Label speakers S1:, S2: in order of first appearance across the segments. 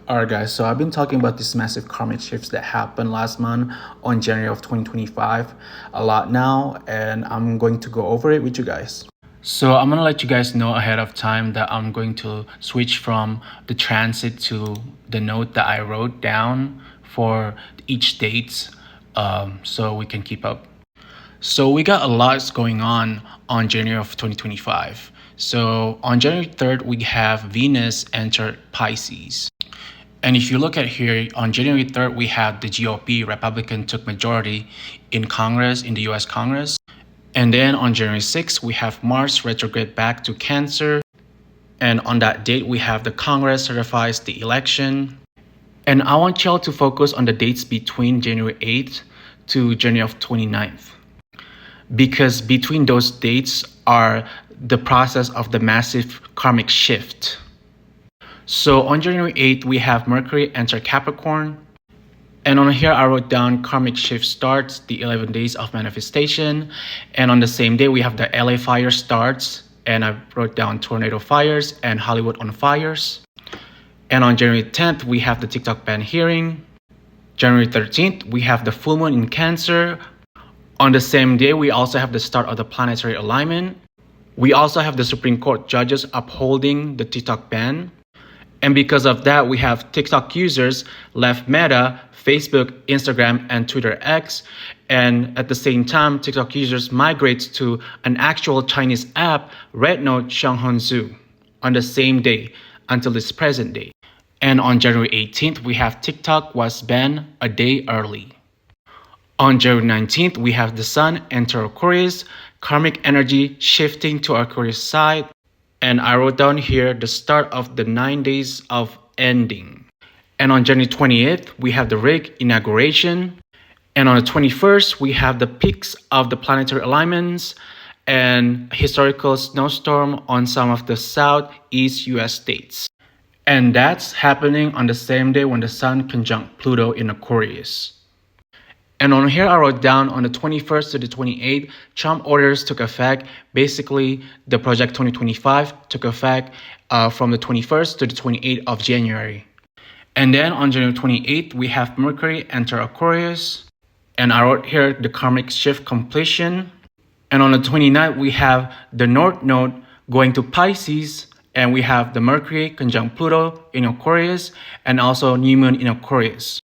S1: Alright guys, so I've been talking about these massive karmic shifts that happened last month on January of 2025 a lot now, and I'm going to go over it with you guys. So I'm going to let you guys know ahead of time that I'm going to switch from the transit to the note that I wrote down for each date, so we can keep up. So we got a lot going on January of 2025. So on January 3rd, we have Venus enter Pisces. And if you look at here, on January 3rd, we have the GOP, Republican, took majority in Congress, in the US Congress. And then on January 6th, we have Mars retrograde back to Cancer. And on that date, we have the Congress certifies the election. And I want y'all to focus on the dates between January 8th to January of 29th. Because between those dates are the process of the massive karmic shift. So on January 8th, we have Mercury enter Capricorn. And on here, I wrote down karmic shift starts, the 11 days of manifestation. And on the same day, we have the LA fire starts. And I wrote down tornado fires and Hollywood on fires. And on January 10th, we have the TikTok ban hearing. January 13th, we have the full moon in Cancer. On the same day, we also have the start of the planetary alignment. We also have the Supreme Court judges upholding the TikTok ban. And because of that, we have TikTok users left Meta, Facebook, Instagram, and Twitter X. And at the same time, TikTok users migrate to an actual Chinese app, Red Note Xianghongzu, on the same day until this present day. And on January 18th, we have TikTok was banned a day early. On January 19th, we have the Sun enter Aquarius, karmic energy shifting to Aquarius side. And I wrote down here the start of the 9 days of ending. And on January 28th, we have the rig inauguration. And on the 21st, we have the peaks of the planetary alignments and historical snowstorm on some of the southeast US states. And that's happening on the same day when the Sun conjunct Pluto in Aquarius. And on here, I wrote down on the 21st to the 28th, Trump orders took effect. Basically, the Project 2025 took effect from the 21st to the 28th of January. And then on January 28th, we have Mercury enter Aquarius. And I wrote here the karmic shift completion. And on the 29th, we have the North Node going to Pisces. And we have the Mercury conjunct Pluto in Aquarius and also New Moon in Aquarius.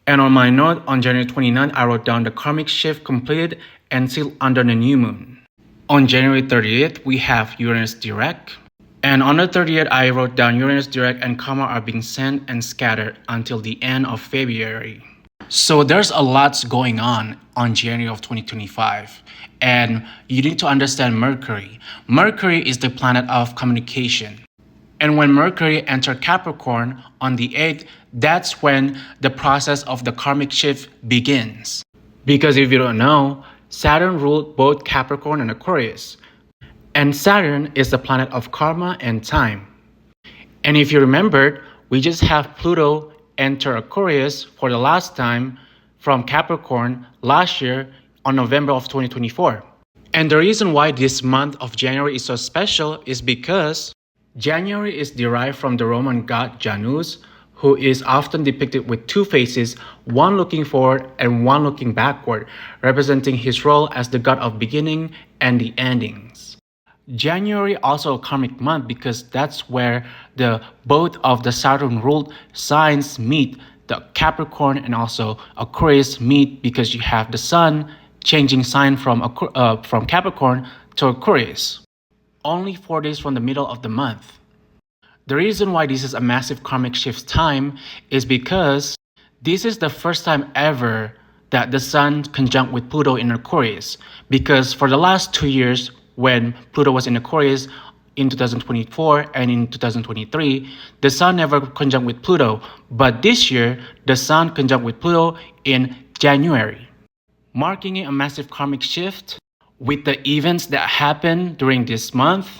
S1: And on my note, on January 29th, I wrote down the karmic shift completed and still under the new moon. On January 30th, we have Uranus direct. And on the 30th, I wrote down Uranus direct and karma are being sent and scattered until the end of February. So there's a lot going on January of 2025. And you need to understand Mercury. Mercury is the planet of communication. And when Mercury entered Capricorn on the 8th, that's when the process of the karmic shift begins. Because if you don't know, Saturn ruled both Capricorn and Aquarius. And Saturn is the planet of karma and time. And if you remembered, we just have Pluto enter Aquarius for the last time from Capricorn last year on November of 2024. And the reason why this month of January is so special is because January is derived from the Roman god Janus, who is often depicted with two faces, one looking forward and one looking backward, representing his role as the god of beginning and the endings. January also a karmic month because that's where the both of the Saturn-ruled signs meet. The Capricorn and also Aquarius meet because you have the Sun changing sign from Capricorn to Aquarius. Only 4 days from the middle of the month. The reason why this is a massive karmic shift time is because this is the first time ever that the Sun conjunct with Pluto in Aquarius. Because for the last 2 years, when Pluto was in Aquarius in 2024 and in 2023, the Sun never conjunct with Pluto. But this year, the Sun conjunct with Pluto in January, marking a massive karmic shift. With the events that happened during this month,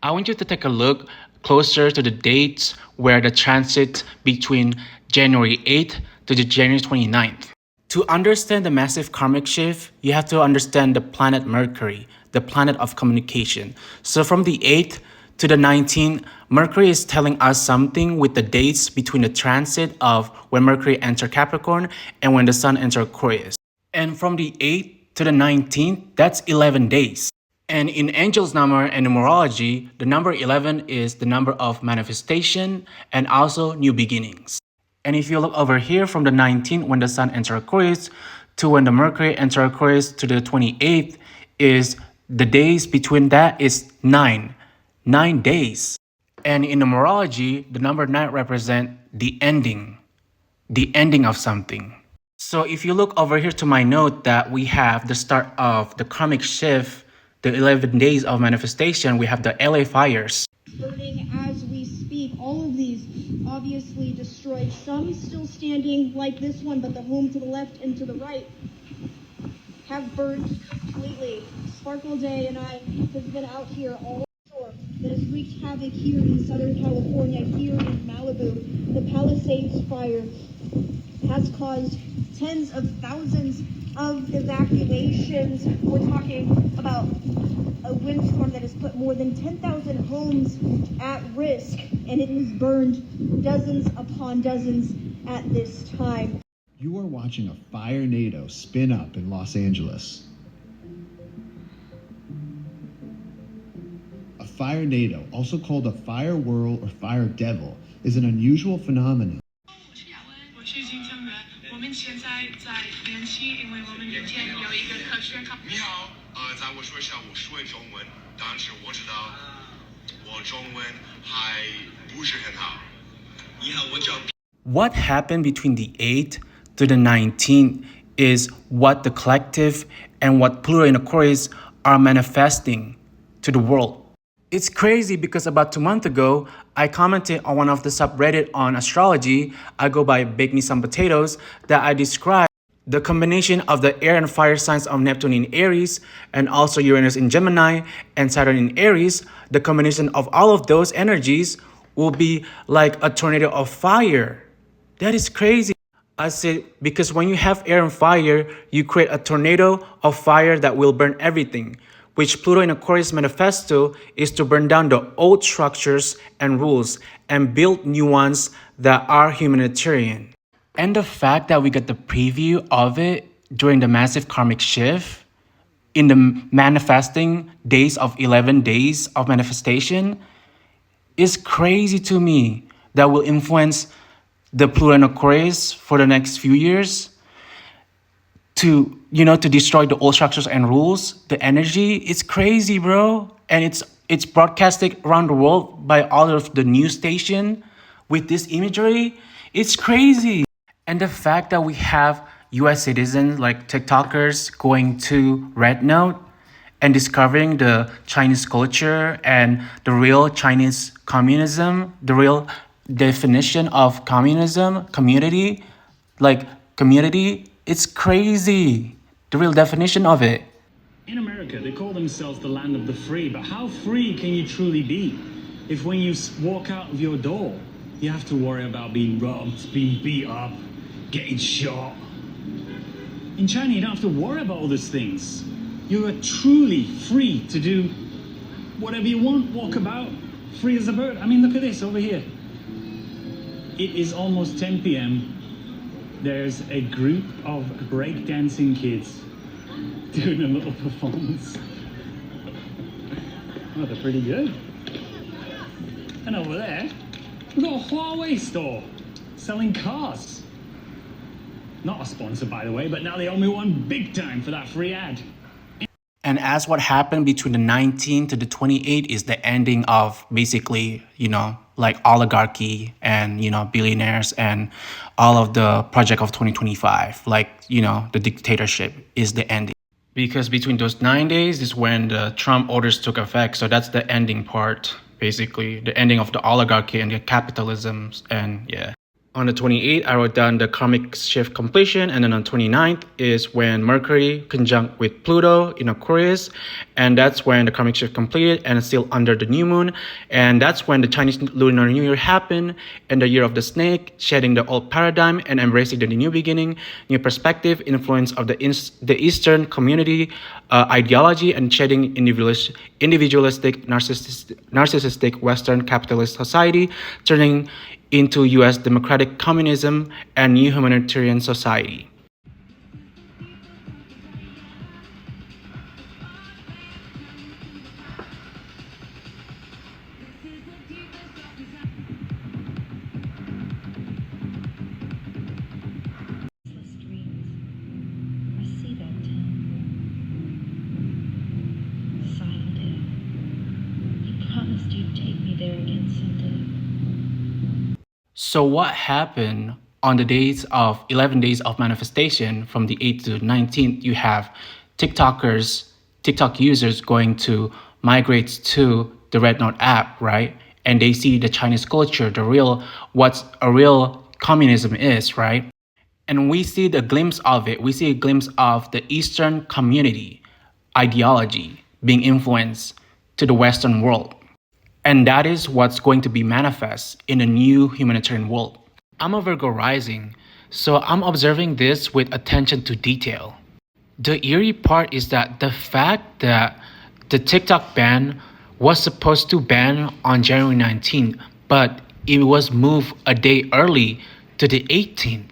S1: I want you to take a look closer to the dates where the transit between January 8th to the January 29th. To understand the massive karmic shift, you have to understand the planet Mercury, the planet of communication. So from the 8th to the 19th, Mercury is telling us something with the dates between the transit of when Mercury enters Capricorn and when the Sun enters Aquarius. And from the 8th to the 19th, that's 11 days. And in Angel's number and numerology, the number 11 is the number of manifestation and also new beginnings. And if you look over here from the 19th when the Sun enters Aquarius to when the Mercury enters Aquarius to the 28th is the days between that is 9 days. And in numerology, the number 9 represents the ending of something. So if you look over here to my note that we have the start of the karmic shift, the 11 days of manifestation, we have the LA fires.
S2: Burning as we speak, all of these obviously destroyed, some still standing like this one, but the home to the left and to the right have burned completely. Sparkle Day and I have been out here all storm that has wreaked havoc here in Southern California, here in Malibu. The Palisades fire has caused tens of thousands of evacuations. We're talking about a windstorm that has put more than 10,000 homes at risk, and it has burned dozens upon dozens at this time.
S3: You are watching a fire NATO spin up in Los Angeles. A fire NATO, also called a fire whirl or fire devil, is an unusual phenomenon.
S4: 我是金正元，我们现在在联系，因为我们明天有一个科学考。
S5: 你好，在我说一下我说中文，但是我知道我中文还不是很好。你好，我叫。
S1: What happened between the 8th to the 19th is what the collective and what Pluto and Aquarius are manifesting to the world. It's crazy because about 2 months ago, I commented on one of the subreddit on astrology, I go by Bake Me Some Potatoes, that I described the combination of the air and fire signs of Neptune in Aries and also Uranus in Gemini and Saturn in Aries. The combination of all of those energies will be like a tornado of fire. That is crazy. I said, because when you have air and fire, you create a tornado of fire that will burn everything, which Pluto in Aquarius manifesto is to burn down the old structures and rules and build new ones that are humanitarian. And the fact that we got the preview of it during the massive karmic shift in the manifesting days of 11 days of manifestation is crazy to me. That will influence the Pluto and Aquarius for the next few years to, to destroy the old structures and rules, the energy. It's crazy, bro. And it's broadcasted around the world by all of the news station with this imagery. It's crazy. And the fact that we have US citizens like TikTokers going to Red Note and discovering the Chinese culture and the real Chinese communism, the real definition of communism, community, it's crazy. The real definition of it.
S6: In America, they call themselves the land of the free, but how free can you truly be if when you walk out of your door, you have to worry about being robbed, being beat up, getting shot? In China, you don't have to worry about all these things. You are truly free to do whatever you want, walk about, free as a bird. I mean, look at this over here. It is almost 10 p.m. There's a group of breakdancing kids doing a little performance. Oh, they're pretty good. And over there, we've got a Huawei store selling cars. Not a sponsor, by the way, but now they owe me one big time for that free ad.
S1: And as what happened between the 19th to the 28th is the ending of basically, like oligarchy and, billionaires and all of the project of 2025, like, the dictatorship is the ending. Because between those 9 days is when the Trump orders took effect. So that's the ending part, basically, the ending of the oligarchy and the capitalism and yeah. On the 28th, I wrote down the karmic shift completion, and then on 29th is when Mercury conjunct with Pluto in Aquarius, and that's when the karmic shift completed and it's still under the new moon, and that's when the Chinese Lunar New Year happened, and the year of the snake, shedding the old paradigm and embracing the new beginning, new perspective, influence of the Eastern community ideology, and shedding individualistic, narcissistic Western capitalist society, turning into U.S. democratic communism and new humanitarian society. So what happened on the days of 11 days of manifestation from the 8th to 19th? You have TikTok users going to migrate to the Red Note app, right? And they see the Chinese culture, what's a real communism is, right? And we see the glimpse of it. We see a glimpse of the Eastern community ideology being influenced to the Western world. And that is what's going to be manifest in a new humanitarian world. I'm a Virgo rising, so I'm observing this with attention to detail. The eerie part is that the fact that the TikTok ban was supposed to ban on January 19th, but it was moved a day early to the 18th.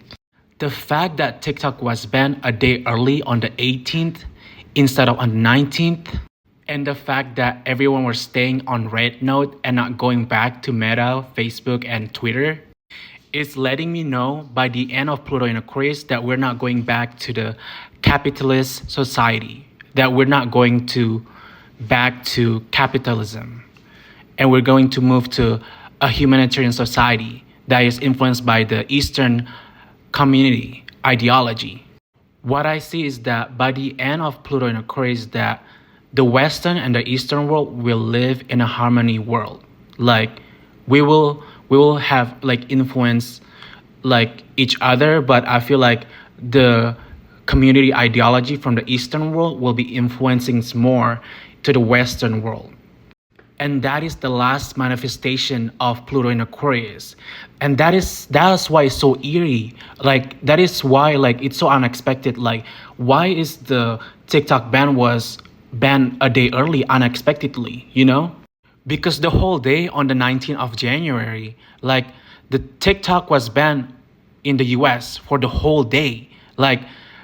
S1: The fact that TikTok was banned a day early on the 18th instead of on the 19th, and the fact that everyone was staying on Red Note and not going back to Meta, Facebook, and Twitter is letting me know by the end of Pluto in Aquarius that we're not going back to the capitalist society, that we're not going to back to capitalism, and we're going to move to a humanitarian society that is influenced by the Eastern community ideology. What I see is that by the end of Pluto in Aquarius, that the Western and the Eastern world will live in a harmony world. Like we will have like influence like each other, but I feel like the community ideology from the Eastern world will be influencing more to the Western world. And that is the last manifestation of Pluto in Aquarius. And that's why it's so eerie. Like that is why like it's so unexpected. Like why is the TikTok ban was banned a day early unexpectedly, you know? Because the whole day on the 19th of January, like the TikTok was banned in the US for the whole day. Like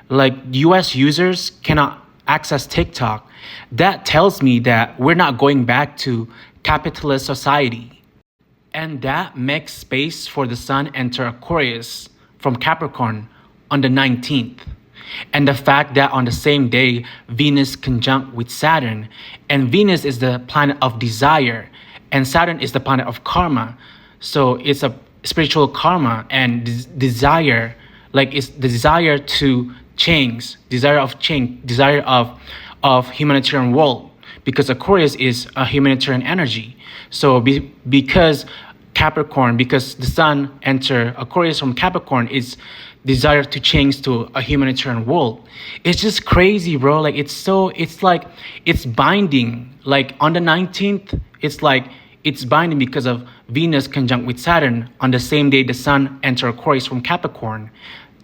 S1: US users cannot access TikTok. That tells me that we're not going back to capitalist society. And that makes space for the sun enter Aquarius from Capricorn on the 19th. And the fact that on the same day, Venus conjunct with Saturn, and Venus is the planet of desire, and Saturn is the planet of karma. So it's a spiritual karma and desire, like it's the desire to change, desire of humanitarian world, because Aquarius is a humanitarian energy. So because the sun enter Aquarius from Capricorn is desire to change to a humanitarian world. It's just crazy, bro. Like it's binding. Like on the 19th, it's binding because of Venus conjunct with Saturn on the same day the sun enter Aquarius from Capricorn.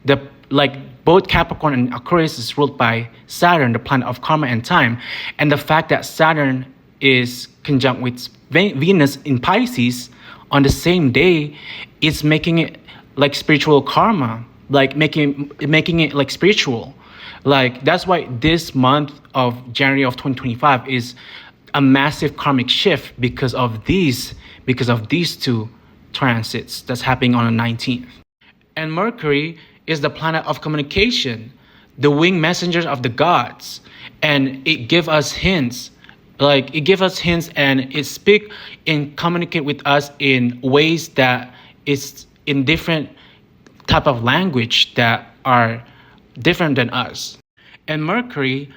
S1: Both Capricorn and Aquarius is ruled by Saturn, the planet of karma and time. And the fact that Saturn is conjunct with Venus in Pisces on the same day, it's making it like spiritual karma, like making it like spiritual. Like that's why this month of January of 2025 is a massive karmic shift because of these two transits that's happening on the 19th. And Mercury is the planet of communication, the winged messengers of the gods, and it give us hints. And it communicate with us in ways that is in different type of language that are different than us. And Mercury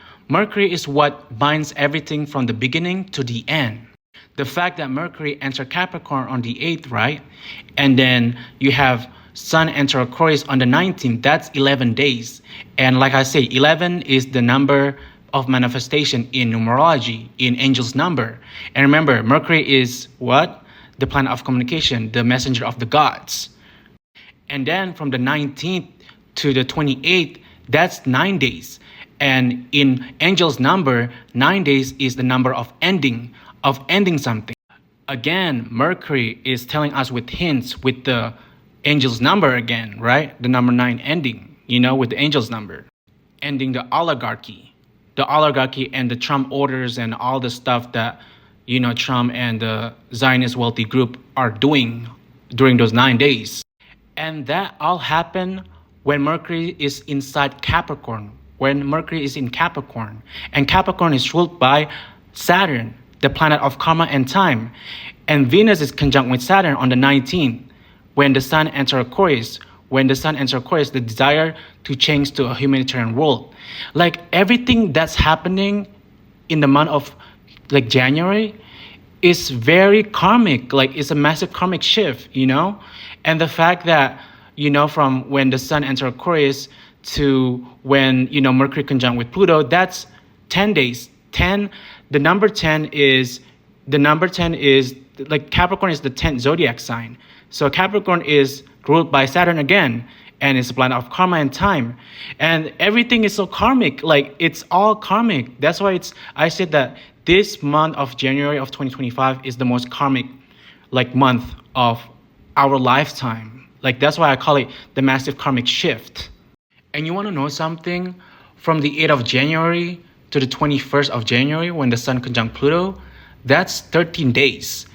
S1: is what binds everything from the beginning to the end. The fact that Mercury entered Capricorn on the 8th, right? And then you have Sun enter Aquarius on the 19th. That's 11 days. And like I say, 11 is the number of manifestation in numerology, in angel's number. And remember, Mercury is what? The planet of communication, the messenger of the gods. And then from the 19th to the 28th, that's 9 days. And in angel's number, 9 days is the number of ending something. Again, Mercury is telling us with hints with the angel's number again, right? The number 9 ending, with the angel's number. Ending the oligarchy and the Trump orders and all the stuff that, Trump and the Zionist wealthy group are doing during those 9 days. And that all happened when Mercury is inside Capricorn, when Mercury is in Capricorn. And Capricorn is ruled by Saturn, the planet of karma and time. And Venus is conjunct with Saturn on the 19th, when the Sun enters Aquarius. When the Sun enters Aquarius, the desire to change to a humanitarian world. Like everything that's happening in the month of January is very karmic. Like it's a massive karmic shift, And the fact that, from when the Sun enters Aquarius to when, Mercury conjunct with Pluto, that's 10 days. The number 10 is like Capricorn is the 10th zodiac sign. So Capricorn is ruled by Saturn again, and it's a planet of karma and time. And everything is so karmic, like it's all karmic. That's why I said that this month of January of 2025 is the most karmic month of our lifetime. Like that's why I call it the massive karmic shift. And you want to know something? From the 8th of January to the 21st of January, when the Sun conjunct Pluto, that's 13 days.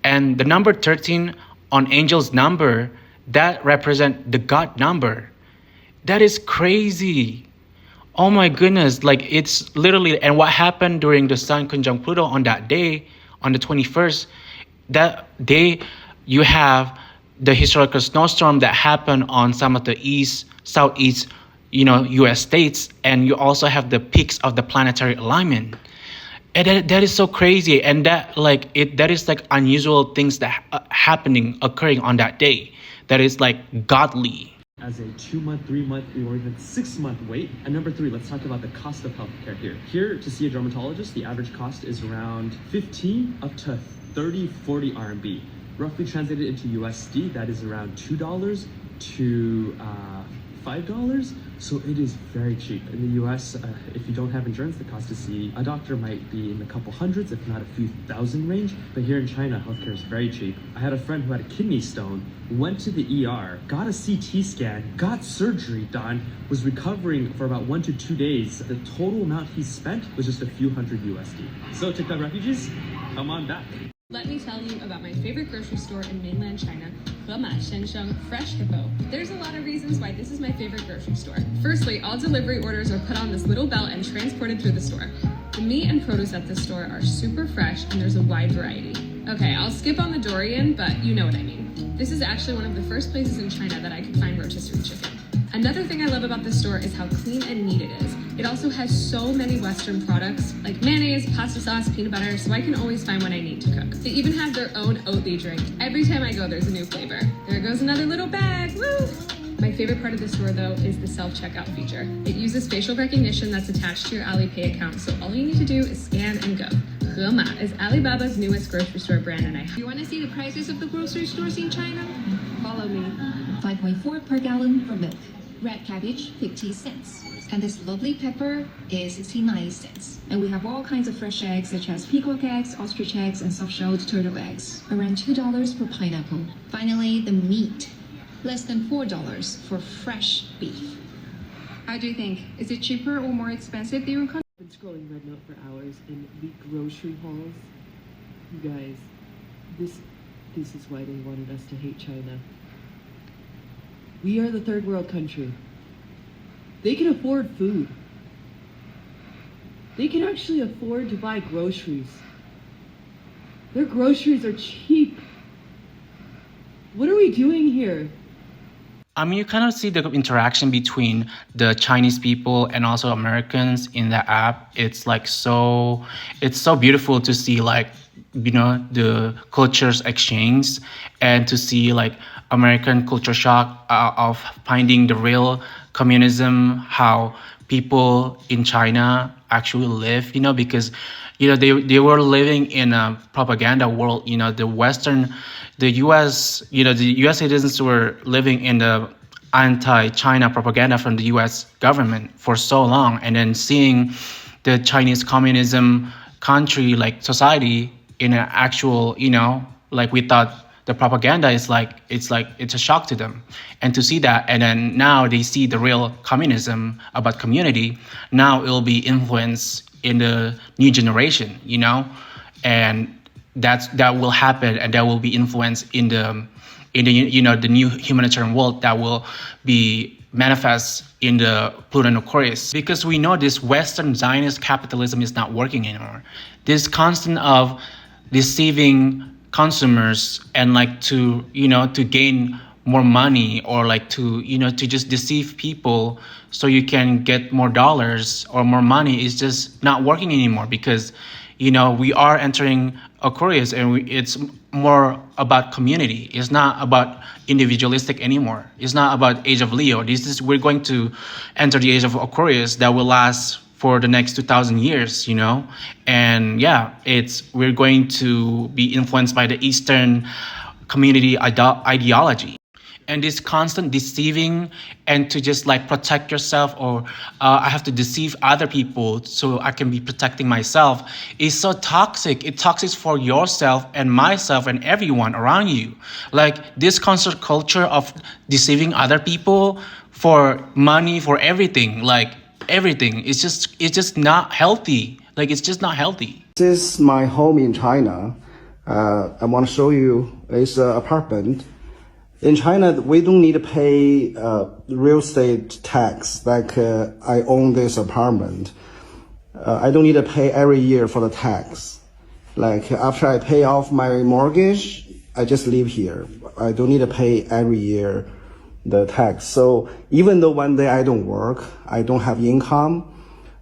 S1: And the number 13 on angel's number, that represent the God number. That is crazy. Oh my goodness. Like it's literally, and what happened during the Sun conjunct Pluto on that day, on the 21st, that day you have the historical snowstorm that happened on some of the southeast, US states. And you also have the peaks of the planetary alignment. And that is so crazy. And that is unusual things that occurring on that day. That is godly.
S7: As a 2-month, 3-month, or even 6-month wait. And number 3, let's talk about the cost of healthcare here. Here, to see a dermatologist, the average cost is around 15 up to 30, 40 RMB. Roughly translated into USD, that is around $2 to $5. So it is very cheap. In the US, if you don't have insurance, the cost to see a doctor might be in a couple hundreds, if not a few thousand range. But here in China, healthcare is very cheap. I had a friend who had a kidney stone, went to the ER, got a CT scan, got surgery done, was recovering for about 1 to 2 days. The total amount he spent was just a few hundred USD. So TikTok refugees, come on back.
S8: Let me tell you about my favorite grocery store in mainland China, Lamar Fresh Hippo. There's a lot of reasons why this is my favorite grocery store. Firstly, all delivery orders are put on this little belt and transported through the store. The meat and produce at this store are super fresh and there's a wide variety. Okay, I'll skip on the durian, but you know what I mean. This is actually one of the first places in China that I could find rotisserie chicken. Another thing I love about this store is how clean and neat it is. It also has so many Western products like mayonnaise, pasta sauce, peanut butter, so I can always find what I need to cook. They even have their own Oatly drink. Every time I go, there's a new flavor. There goes another little bag, woo! My favorite part of the store though is the self-checkout feature. It uses facial recognition that's attached to your Alipay account, so all you need to do is scan and go. Hema is Alibaba's newest grocery store brand, and you want to see the prices of the grocery stores in China? Follow me.
S9: 5.4 per gallon for milk. Red cabbage, 50 cents. And this lovely pepper is 69 cents. And we have all kinds of fresh eggs such as peacock eggs, ostrich eggs, and soft-shelled turtle eggs. Around $2 per pineapple. Finally, the meat. Less than $4 for fresh beef.
S8: How do you think? Is it cheaper or more expensive than your country?
S10: I've been scrolling Red Note for hours in the grocery hauls. You guys, this is why they wanted us to hate China. We are the third world country. They can afford food. They can actually afford to buy groceries. Their groceries are cheap. What are we doing here?
S1: I mean, you kind of see the interaction between the Chinese people and also Americans in the app. It's so beautiful to see the cultures exchange, and to see like American culture shock of finding the real communism, how people in China actually live, because they were living in a propaganda world. The US citizens were living in the anti-China propaganda from the US government for so long, and then seeing the Chinese communism country, like society, in an actual, like we thought the propaganda is it's a shock to them. And to see that, and then now they see the real communism about community, now it'll be influenced in the new generation, and that will happen, and that will be influenced in the the new humanitarian world that will be manifest in the Pluto and Aquarius, because we know this Western Zionist capitalism is not working anymore. This constant of deceiving consumers and to gain more money, or to just deceive people so you can get more dollars or more money is just not working anymore, because we are entering Aquarius, and it's more about community. It's not about individualistic anymore. It's not about age of Leo. We're going to enter the age of Aquarius that will last for the next 2,000 years, and we're going to be influenced by the Eastern community ideology. And this constant deceiving, and to just protect yourself, or I have to deceive other people so I can be protecting myself, is so toxic. It's toxic for yourself and myself and everyone around you. This constant culture of deceiving other people for money, for everything, everything, it's just not healthy. It's just not healthy.
S11: This is my home in China. I want to show you this apartment. In China, we don't need to pay real estate tax. I own this apartment. I don't need to pay every year for the tax. After I pay off my mortgage, I just live here. I don't need to pay every year the tax. So even though one day I don't work, I don't have income,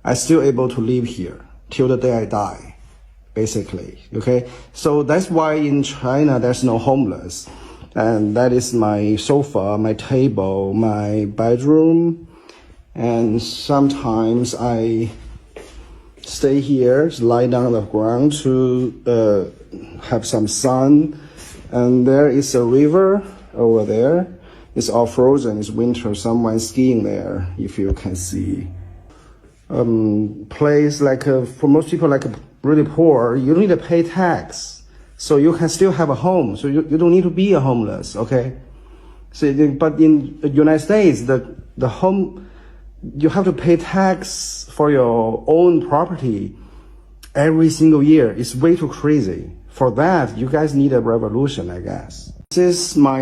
S11: I still able to live here till the day I die, basically. Okay, so that's why in China there's no homeless. And that is my sofa, my table, my bedroom. And sometimes I stay here, lie down on the ground to have some sun. And there is a river over there. It's all frozen, it's winter, someone skiing there, if you can see. Place for most people really poor, you don't need to pay tax. So you can still have a home. So you don't need to be a homeless, okay? But in the United States, the home, you have to pay tax for your own property every single year. It's way too crazy. For that, you guys need a revolution, I guess.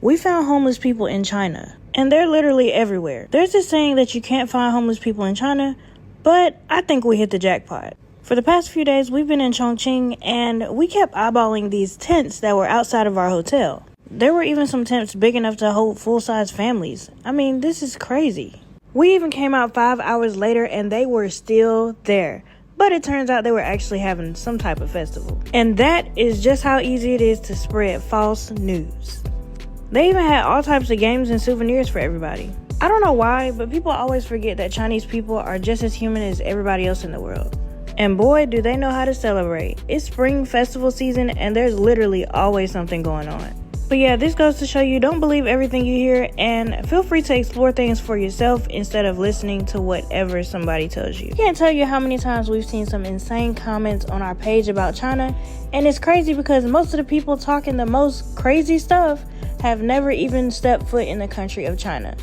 S12: We found homeless people in China, and they're literally everywhere. There's this saying that you can't find homeless people in China, but I think we hit the jackpot. For the past few days, we've been in Chongqing, and we kept eyeballing these tents that were outside of our hotel. There were even some tents big enough to hold full-size families. I mean, this is crazy. We even came out 5 hours later, and they were still there. But it turns out they were actually having some type of festival. And that is just how easy it is to spread false news. They even had all types of games and souvenirs for everybody. I don't know why, but people always forget that Chinese people are just as human as everybody else in the world. And boy, do they know how to celebrate. It's spring festival season, and there's literally always something going on. But yeah, this goes to show you, don't believe everything you hear, and feel free to explore things for yourself instead of listening to whatever somebody tells you. I can't tell you how many times we've seen some insane comments on our page about China, and it's crazy because most of the people talking the most crazy stuff have never even stepped foot in the country of China.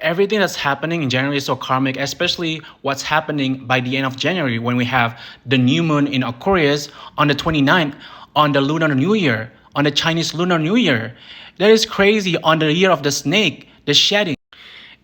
S1: Everything that's happening in January is so karmic, especially what's happening by the end of January when we have the new moon in Aquarius on the 29th, on the Lunar New Year, on the Chinese Lunar New Year. That is crazy. On the year of the snake, the shedding.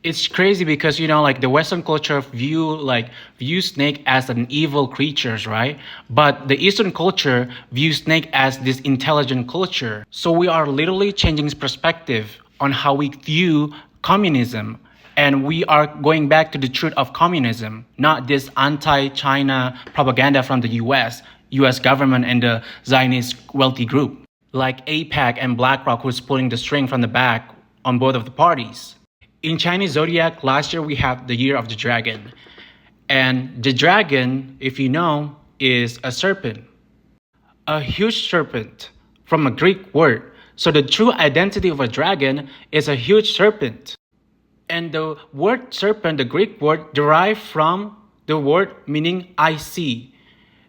S1: It's crazy because, the Western culture view snake as an evil creatures, right? But the Eastern culture views snake as this intelligent culture. So we are literally changing perspective on how we view communism, and we are going back to the truth of communism, not this anti-China propaganda from the US. US government and the Zionist wealthy group, like APAC and BlackRock, who's pulling the string from the back on both of the parties. In Chinese zodiac, last year we have the year of the dragon. And the dragon, if you know, is a serpent. A huge serpent from a Greek word. So the true identity of a dragon is a huge serpent. And the word serpent, the Greek word, derived from the word meaning I see.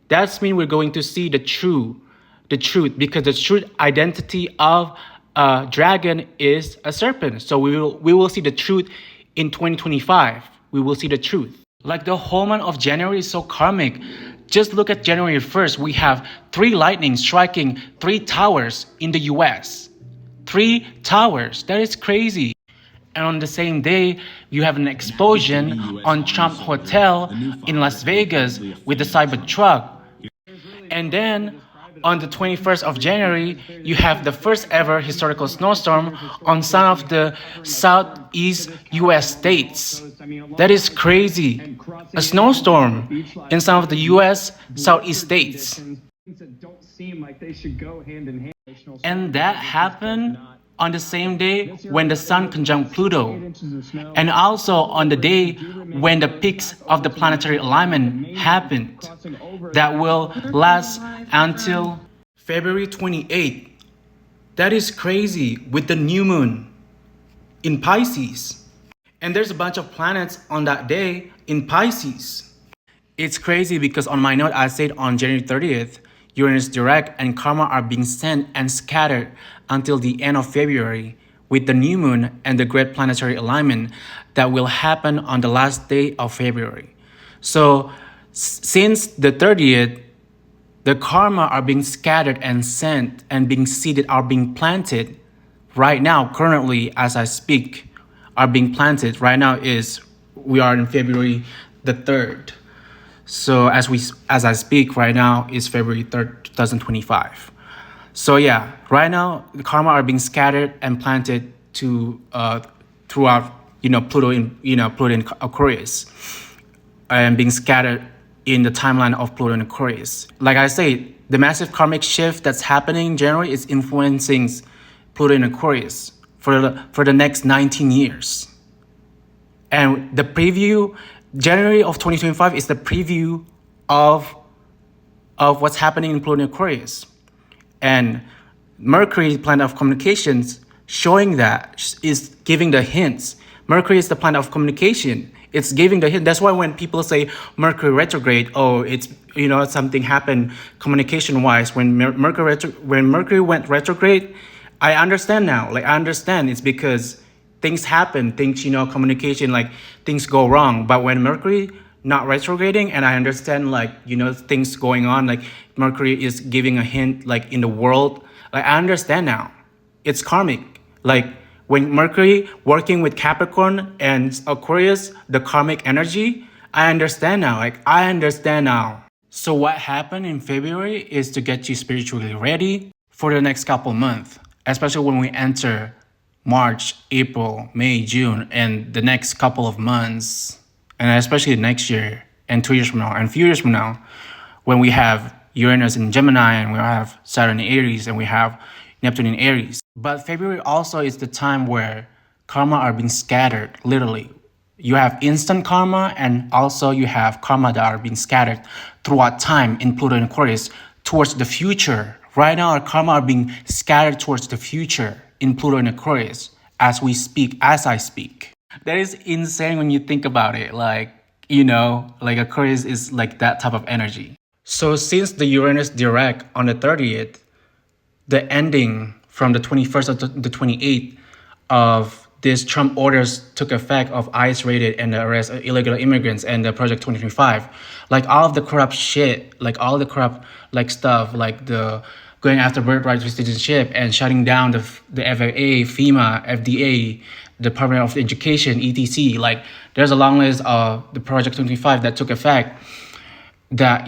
S1: That means we're going to see the truth, because the true identity of a dragon is a serpent. So we will see the truth in 2025. We will see the truth. Like the whole month of January is so karmic. Just look at January 1st. We have 3 lightning striking 3 towers in the US. 3 towers. That is crazy. And on the same day, you have an explosion on Trump Hotel in Las Vegas with the Cybertruck. And then on the 21st of January, you have the first ever historical snowstorm on some of the southeast US states. That is crazy. A snowstorm in some of the US southeast states. And that happened on the same day when the Sun conjunct Pluto, and also on the day when the peaks of the planetary alignment happened, that will last until February 28th. That is crazy, with the new moon in Pisces. And there's a bunch of planets on that day in Pisces. It's crazy because on my note I said on January 30th, Uranus direct and karma are being sent and scattered until the end of February with the new moon and the great planetary alignment that will happen on the last day of February. So since the 30th, the karma are being scattered and sent and being seeded, are being planted right now, currently as I speak, are being planted. Right now we are in February the 3rd. So as I speak right now is February 3rd, 2025. So yeah, right now the karma are being scattered and planted to throughout Pluto in Aquarius, and being scattered in the timeline of Pluto in Aquarius. Like I say, the massive karmic shift that's happening in January is influencing Pluto in Aquarius for the next 19 years. And the preview, January of 2025 is the preview of what's happening in Pluto in Aquarius. And Mercury, planet of communications, showing that, is giving the hints. Mercury is the planet of communication. It's giving the hint. That's why when people say Mercury retrograde, oh, it's something happened communication-wise. When Mercury went retrograde, I understand now. Like I understand it's because things happen, things communication, like things go wrong. But when Mercury not retrograding, and I understand things going on, like Mercury is giving a hint like in the world. Like I understand now. It's karmic. Like when Mercury working with Capricorn and Aquarius, the karmic energy, I understand now. Like I understand now. So what happened in February is to get you spiritually ready for the next couple months, especially when we enter March, April, May, June, and the next couple of months, and especially next year and 2 years from now and a few years from now, when we have Uranus in Gemini and we have Saturn in Aries and we have Neptune in Aries. But February also is the time where karma are being scattered, literally. You have instant karma and also you have karma that are being scattered throughout time in Pluto and Aquarius towards the future. Right now, our karma are being scattered towards the future in Pluto and Aquarius as I speak. That is insane when you think about it. Like Aquarius is like that type of energy. So since the Uranus direct on the 30th, the ending from the 21st to the 28th of this Trump orders took effect of ICE raided and the arrest of illegal immigrants and the Project 2025, like all of the corrupt shit, like all the corrupt stuff, like the going after birthright citizenship and shutting down the FAA, FEMA, FDA, Department of Education, etc. Like there's a long list of the Project 2025 that took effect that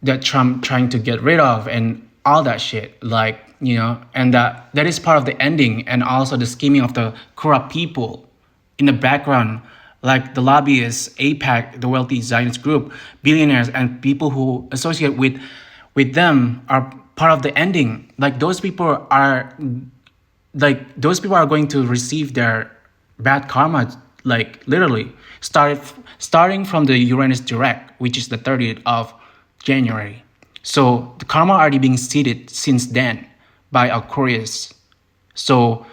S1: that Trump trying to get rid of and all that shit, and that is part of the ending and also the scheming of the corrupt people in the background, like the lobbyists, APAC, the wealthy Zionist group, billionaires, and people who associate with with them are part of the ending. Like those people are going to receive their bad karma, like literally starting from the Uranus direct, which is the 30th of January. So the karma already being seeded since then by Aquarius. So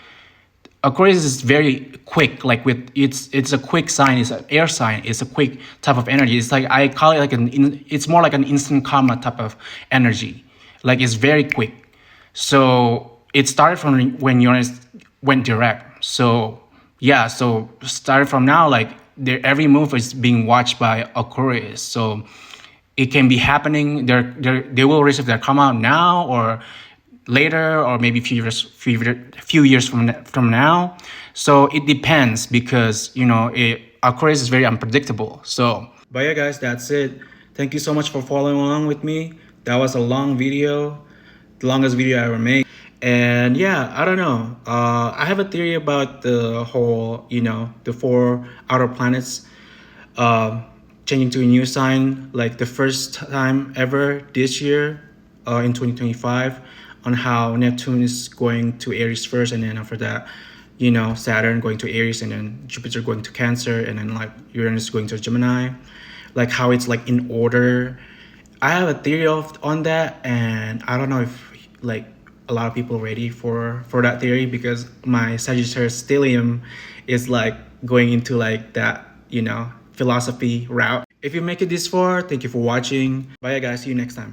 S1: Aquarius is very quick, like with it's a quick sign, it's an air sign, it's a quick type of energy. It's like, I call it like it's more like an instant karma type of energy. Like it's very quick. So it started from when Uranus went direct. So yeah, so started from now, like every move is being watched by Aquarius. So it can be happening. They will receive their karma now or later, or maybe few years from now. So it depends, because Aquarius is very unpredictable. So, but yeah, guys, that's it. Thank you so much for following along with me. That was a long video, the longest video I ever made. And yeah, I don't know. I have a theory about the whole, the 4 outer planets changing to a new sign, like the first time ever this year in 2025, on how Neptune is going to Aries first, and then after that, Saturn going to Aries, and then Jupiter going to Cancer, and then like Uranus going to Gemini, like how it's like in order. I have a theory on that, and I don't know if like a lot of people are ready for that theory, because my Sagittarius stellium is like going into like that, philosophy route. If you make it this far, thank you for watching. Bye guys, see you next time.